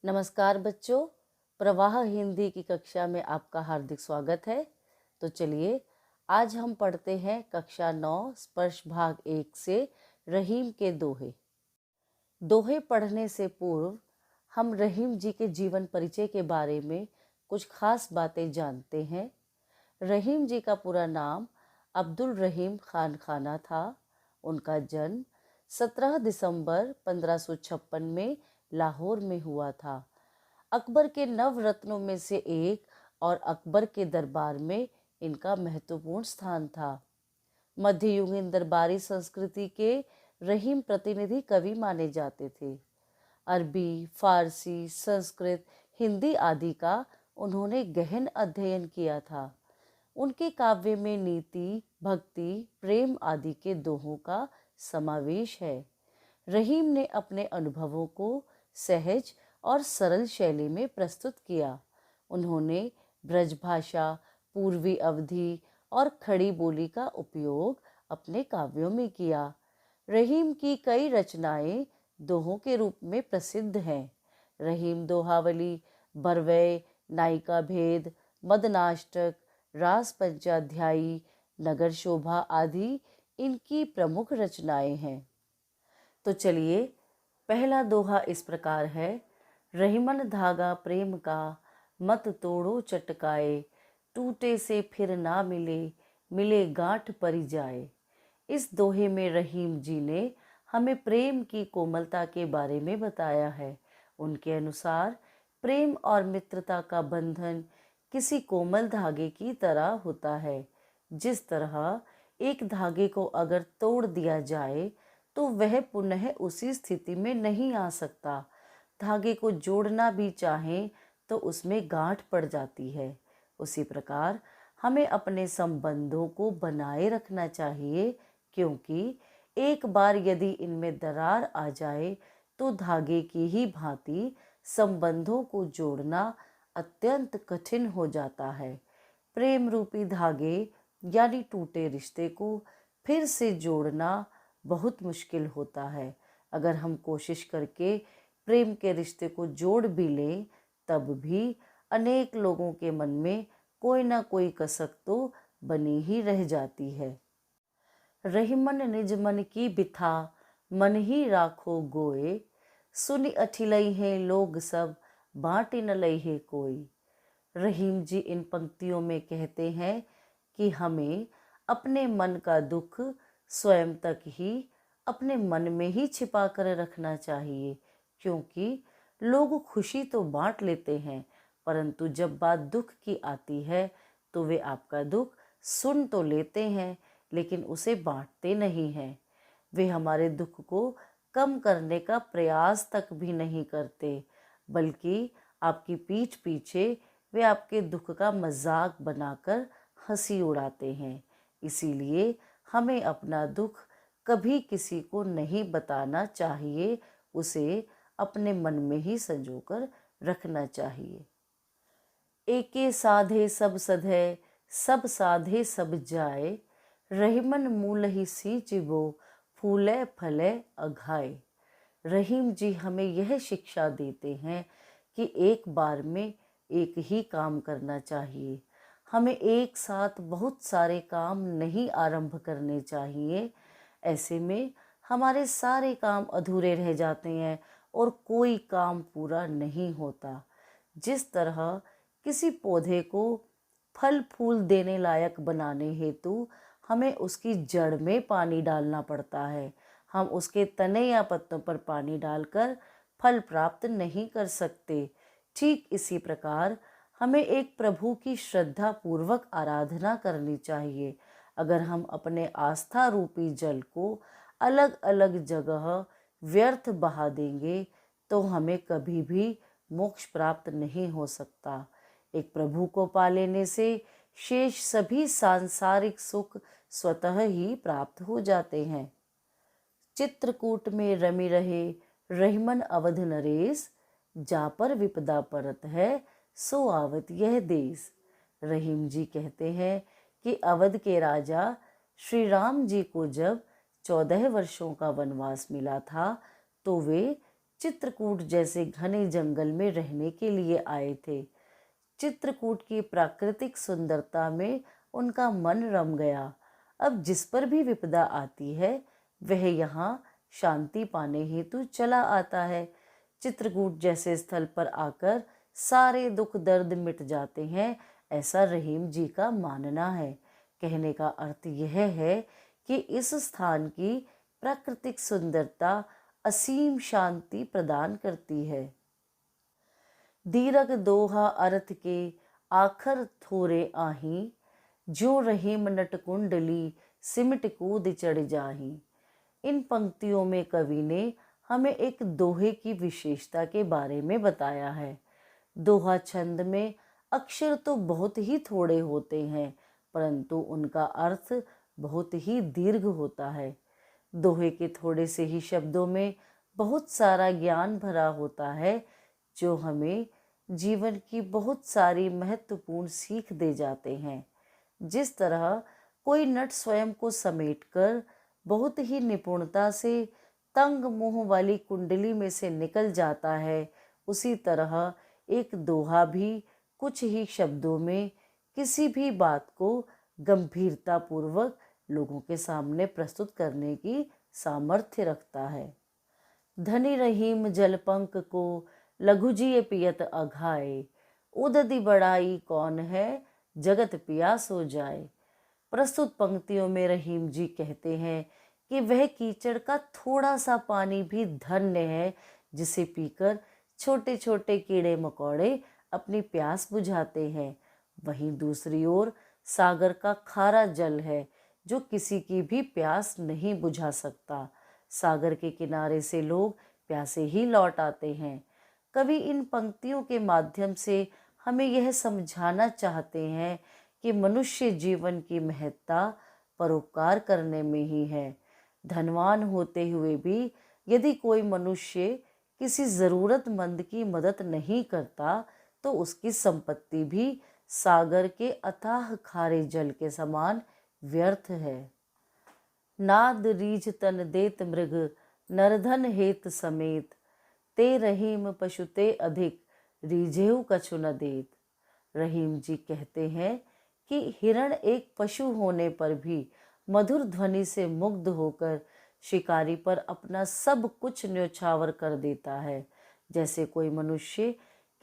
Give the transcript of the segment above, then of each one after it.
नमस्कार बच्चों, प्रवाह हिंदी की कक्षा में आपका हार्दिक स्वागत है। तो चलिए आज हम पढ़ते हैं कक्षा 9 स्पर्श भाग 1 से रहीम के दोहे। दोहे पढ़ने से पूर्व हम रहीम जी के जीवन परिचय के बारे में कुछ खास बातें जानते हैं। रहीम जी का पूरा नाम अब्दुल रहीम खान खाना था। उनका जन्म 17 दिसंबर 1556 में लाहौर में हुआ था। अकबर के नवरत्नों में से एक और अकबर के दरबार में इनका महत्वपूर्ण स्थान था। मध्ययुगीन दरबारी संस्कृति के रहीम प्रतिनिधि कवि माने जाते थे। अरबी, फारसी, संस्कृत, हिंदी आदि का उन्होंने गहन अध्ययन किया था। उनके काव्य में नीति, भक्ति, प्रेम आदि के दोहों का समावेश है। रहीम ने अपने अनुभवों को सहज और सरल शैली में प्रस्तुत किया। उन्होंने ब्रजभाषा, पूर्वी अवधी और खड़ी बोली का उपयोग अपने काव्यों में किया। रहीम की कई रचनाएं दोहों के रूप में प्रसिद्ध हैं। रहीम दोहावली, बरवै, नायिका भेद, मदनाष्टक, रास पंचाध्यायी, नगर शोभा आदि इनकी प्रमुख रचनाएं हैं। तो चलिए पहला दोहा इस प्रकार है। रहीमन धागा प्रेम का, मत तोड़ो चटकाए, टूटे से फिर ना मिले, मिले गांठ परी जाए। इस दोहे में रहीम जी ने हमें प्रेम की कोमलता के बारे में बताया है। उनके अनुसार प्रेम और मित्रता का बंधन किसी कोमल धागे की तरह होता है। जिस तरह एक धागे को अगर तोड़ दिया जाए तो वह पुनः उसी स्थिति में नहीं आ सकता। धागे को जोड़ना भी चाहें तो उसमें गांठ पड़ जाती है। उसी प्रकार हमें अपने संबंधों को बनाए रखना चाहिए, क्योंकि एक बार यदि इनमें दरार आ जाए तो धागे की ही भांति संबंधों को जोड़ना अत्यंत कठिन हो जाता है। प्रेम रूपी धागे यानी टूटे रिश्ते को फिर से जोड़ना बहुत मुश्किल होता है। अगर हम कोशिश करके प्रेम के रिश्ते को जोड़ भी लें तब भी अनेक लोगों के मन में कोई ना कोई कसक तो बनी ही रह जाती है। रहीमन निज मन की बिथा, मन ही राखो गोए, सुनि अठिलई है लोग सब, बाँटि न लई है कोई। रहीम जी इन पंक्तियों में कहते हैं कि हमें अपने मन का दुख स्वयं तक ही अपने मन में ही छिपा कर रखना चाहिए, क्योंकि लोग खुशी तो बांट लेते हैं, परंतु जब बात दुख की आती है तो वे आपका दुख सुन तो लेते हैं लेकिन उसे बांटते नहीं हैं। वे हमारे दुख को कम करने का प्रयास तक भी नहीं करते, बल्कि आपकी पीठ पीछे वे आपके दुख का मजाक बनाकर हंसी उड़ाते हैं। इसीलिए हमें अपना दुख कभी किसी को नहीं बताना चाहिए, उसे अपने मन में ही संजोकर रखना चाहिए। एके साधे सब सधे, सब साधे सब जाए, रहीमन मूल ही सींचिबो, फूले फले अघाए। रहीम जी हमें यह शिक्षा देते हैं कि एक बार में एक ही काम करना चाहिए। हमें एक साथ बहुत सारे काम नहीं आरंभ करने चाहिए। ऐसे में हमारे सारे काम अधूरे रह जाते हैं और कोई काम पूरा नहीं होता। जिस तरह किसी पौधे को फल फूल देने लायक बनाने हेतु हमें उसकी जड़ में पानी डालना पड़ता है, हम उसके तने या पत्तों पर पानी डालकर फल प्राप्त नहीं कर सकते। ठीक इसी प्रकार हमें एक प्रभु की श्रद्धा पूर्वक आराधना करनी चाहिए। अगर हम अपने आस्था रूपी जल को अलग अलग जगह व्यर्थ बहा देंगे तो हमें कभी भी मोक्ष प्राप्त नहीं हो सकता। एक प्रभु को पा लेने से शेष सभी सांसारिक सुख स्वतः ही प्राप्त हो जाते हैं। चित्रकूट में रमी रहे रहीमन अवध नरेश, जा पर विपदा परत है सो आवत यह देश। रहीम जी कहते हैं कि अवध के राजा श्री राम जी को जब 14 वर्षों का वनवास मिला था तो वे चित्रकूट जैसे घने जंगल में रहने के लिए आए थे। चित्रकूट की प्राकृतिक सुंदरता में उनका मन रम गया। अब जिस पर भी विपदा आती है वह यहाँ शांति पाने हेतु चला आता है। चित्रकूट जैसे स्थल पर आकर सारे दुख दर्द मिट जाते हैं, ऐसा रहीम जी का मानना है। कहने का अर्थ यह है कि इस स्थान की प्राकृतिक सुंदरता असीम शांति प्रदान करती है। दीरघ दोहा अर्थ के आखर थोरे आही, जो रहीम नट कुंडली सिमट कूद चढ़ जाही। इन पंक्तियों में कवि ने हमें एक दोहे की विशेषता के बारे में बताया है। दोहा छंद में अक्षर तो बहुत ही थोड़े होते हैं, परंतु उनका अर्थ बहुत ही दीर्घ होता है। दोहे के थोड़े से ही शब्दों में बहुत सारा ज्ञान भरा होता है, जो हमें जीवन की बहुत सारी महत्वपूर्ण सीख दे जाते हैं। जिस तरह कोई नट स्वयं को समेटकर बहुत ही निपुणता से तंग मुंह वाली कुंडली में से निकल जाता है, उसी तरह एक दोहा भी कुछ ही शब्दों में किसी भी बात को गंभीरता पूर्वक लोगों के सामने प्रस्तुत करने की सामर्थ्य रखता है। धनी रहीम जलपंक को लघुजिए पियत अघाए, उदधि बढ़ाई कौन है जगत पियास हो जाए। प्रस्तुत पंक्तियों में रहीम जी कहते हैं कि वह कीचड़ का थोड़ा सा पानी भी धन्य है, जिसे पीकर छोटे छोटे कीड़े मकोड़े अपनी प्यास बुझाते हैं। वहीं दूसरी ओर सागर का खारा जल है, जो किसी की भी प्यास नहीं बुझा सकता। सागर के किनारे से लोग प्यासे ही लौट आते हैं। कवि इन पंक्तियों के माध्यम से हमें यह समझाना चाहते हैं कि मनुष्य जीवन की महत्ता परोपकार करने में ही है। धनवान होते हुए भी यदि कोई मनुष्य किसी ज़रूरतमंद की मदद नहीं करता, तो उसकी संपत्ति भी सागर के अथाह खारे जल के समान व्यर्थ है। नाद रीझ तन देत मृग, नरधन हेत समेत, ते रहीम पशु ते अधिक, रीझेहु कछु न देत। रहीम जी कहते हैं कि हिरण एक पशु होने पर भी मधुर ध्वनि से मुग्ध होकर शिकारी पर अपना सब कुछ न्यौछावर कर देता है। जैसे कोई मनुष्य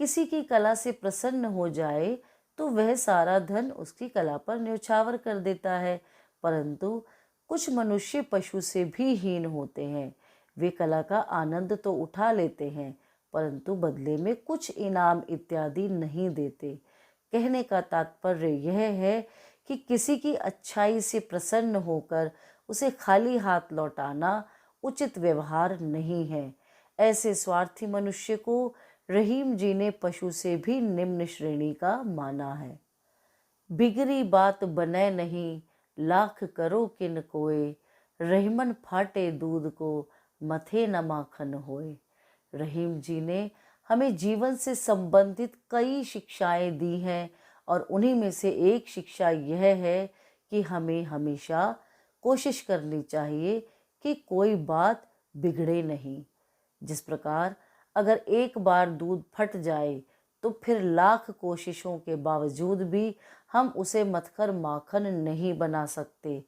किसी की कला से प्रसन्न हो जाए तो वह सारा धन उसकी कला पर न्यौछावर कर देता है, परंतु कुछ मनुष्य पशु से भी हीन होते हैं। वे कला का आनंद तो उठा लेते हैं, परंतु बदले में कुछ इनाम इत्यादि नहीं देते। कहने का तात्पर्य यह है कि किसी की अच्छाई से प्रसन्न होकर उसे खाली हाथ लौटाना उचित व्यवहार नहीं है। ऐसे स्वार्थी मनुष्य को रहीम जी ने पशु से भी निम्न श्रेणी का माना है। बिगड़ी बात बने नहीं, लाख करो किन कोय, रहीमन फाटे दूध को, मथे न माखन होए। रहीम जी ने हमें जीवन से संबंधित कई शिक्षाएं दी हैं, और उन्हीं में से एक शिक्षा यह है कि हमें हमेशा कोशिश करनी चाहिए कि कोई बात बिगड़े नहीं। जिस प्रकार अगर एक बार दूध फट जाए तो फिर लाख कोशिशों के बावजूद भी हम उसे मथकर माखन नहीं बना सकते,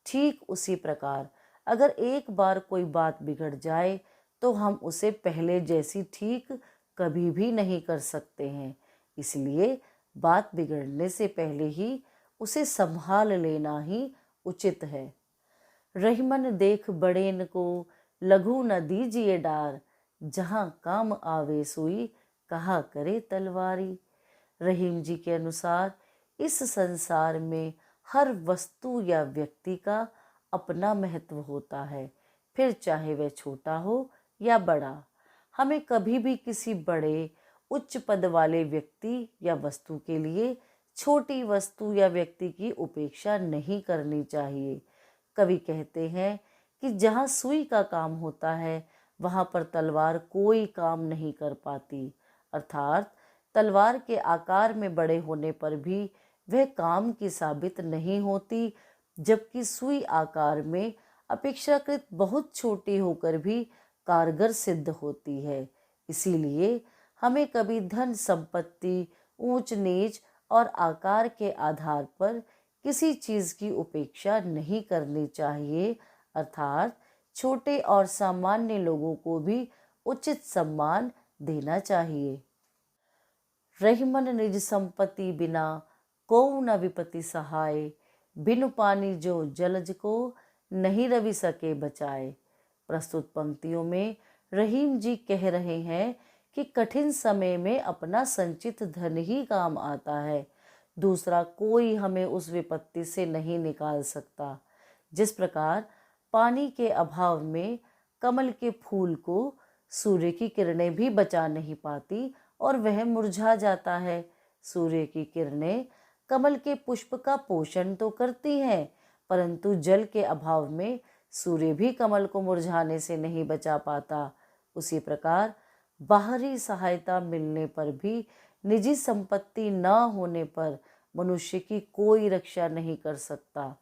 ठीक उसी प्रकार अगर एक बार कोई बात बिगड़ जाए तो हम उसे पहले जैसी ठीक कभी भी नहीं कर सकते हैं। इसलिए बात बिगड़ने से पहले ही उसे संभाल लेना ही उचित है। रहीमन देख बड़ेन को, लघु न दीजिए डार, जहाँ काम आवे सुई, कहा करे तलवारी। रहीम जी के अनुसार इस संसार में हर वस्तु या व्यक्ति का अपना महत्व होता है, फिर चाहे वह छोटा हो या बड़ा। हमें कभी भी किसी बड़े उच्च पद वाले व्यक्ति या वस्तु के लिए छोटी वस्तु या व्यक्ति की उपेक्षा नहीं करनी चाहिए। कवि कहते हैं कि जहाँ सुई का काम होता है वहाँ पर तलवार कोई काम नहीं कर पाती, अर्थात तलवार के आकार में बड़े होने पर भी वह काम की साबित नहीं होती, जबकि सुई आकार में अपेक्षाकृत बहुत छोटी होकर भी कारगर सिद्ध होती है। इसीलिए हमें कभी धन संपत्ति, ऊंच नीच और आकार के आधार पर किसी चीज की उपेक्षा नहीं करनी चाहिए, अर्थात छोटे और सामान्य लोगों को भी उचित सम्मान देना चाहिए। रहीमन निज संपत्ति बिना को न विपत्ति सहाय, बिनु पानी जो जलज को नहीं रवि सके बचाए। प्रस्तुत पंक्तियों में रहीम जी कह रहे हैं कि कठिन समय में अपना संचित धन ही काम आता है, दूसरा कोई हमें उस विपत्ति से नहीं निकाल सकता। जिस प्रकार पानी के अभाव में कमल के फूल को सूर्य की किरणें भी बचा नहीं पाती और वह मुरझा जाता है। सूर्य की किरणें कमल के पुष्प का पोषण तो करती हैं, परंतु जल के अभाव में सूर्य भी कमल को मुरझाने से नहीं बचा पाता। उसी प्रकार बाहरी सहायता मिलने पर भी निजी संपत्ति न होने पर मनुष्य की कोई रक्षा नहीं कर सकता।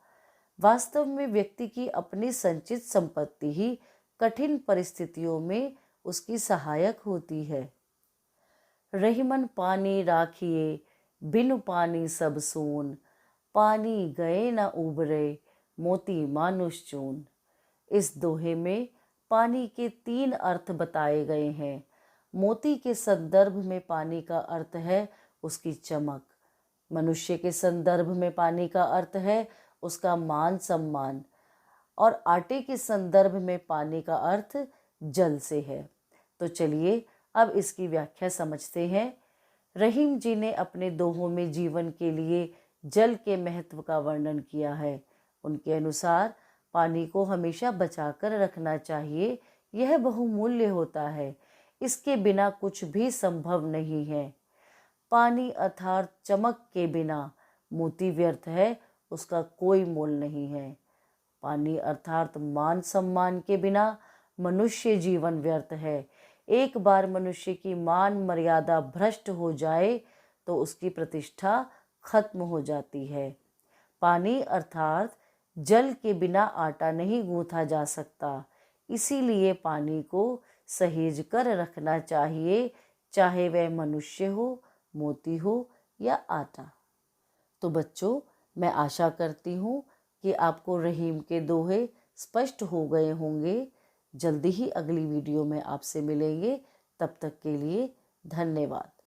वास्तव में व्यक्ति की अपनी संचित संपत्ति ही कठिन परिस्थितियों में उसकी सहायक होती है। रहीमन पानी राखिए, बिनु पानी सब सून, पानी गए न उबरे, मोती मानुष चून। इस दोहे में पानी के 3 अर्थ बताए गए हैं। मोती के संदर्भ में पानी का अर्थ है उसकी चमक, मनुष्य के संदर्भ में पानी का अर्थ है उसका मान सम्मान, और आटे के संदर्भ में पानी का अर्थ जल से है। तो चलिए अब इसकी व्याख्या समझते हैं। रहीम जी ने अपने दोहों में जीवन के लिए जल के महत्व का वर्णन किया है। उनके अनुसार पानी को हमेशा बचाकर रखना चाहिए, यह बहुमूल्य होता है, इसके बिना कुछ भी संभव नहीं है। पानी अर्थात चमक के बिना मोती व्यर्थ है, उसका कोई मोल नहीं है। पानी अर्थात मान सम्मान के बिना मनुष्य जीवन व्यर्थ है। एक बार मनुष्य की मान मर्यादा भ्रष्ट हो जाए तो उसकी प्रतिष्ठा खत्म हो जाती है। पानी अर्थात जल के बिना आटा नहीं गूंथा जा सकता, इसीलिए पानी को सहेज कर रखना चाहिए, चाहे वह मनुष्य हो, मोती हो या आटा। तो बच्चों, मैं आशा करती हूँ कि आपको रहीम के दोहे स्पष्ट हो गए होंगे। जल्दी ही अगली वीडियो में आपसे मिलेंगे। तब तक के लिए धन्यवाद।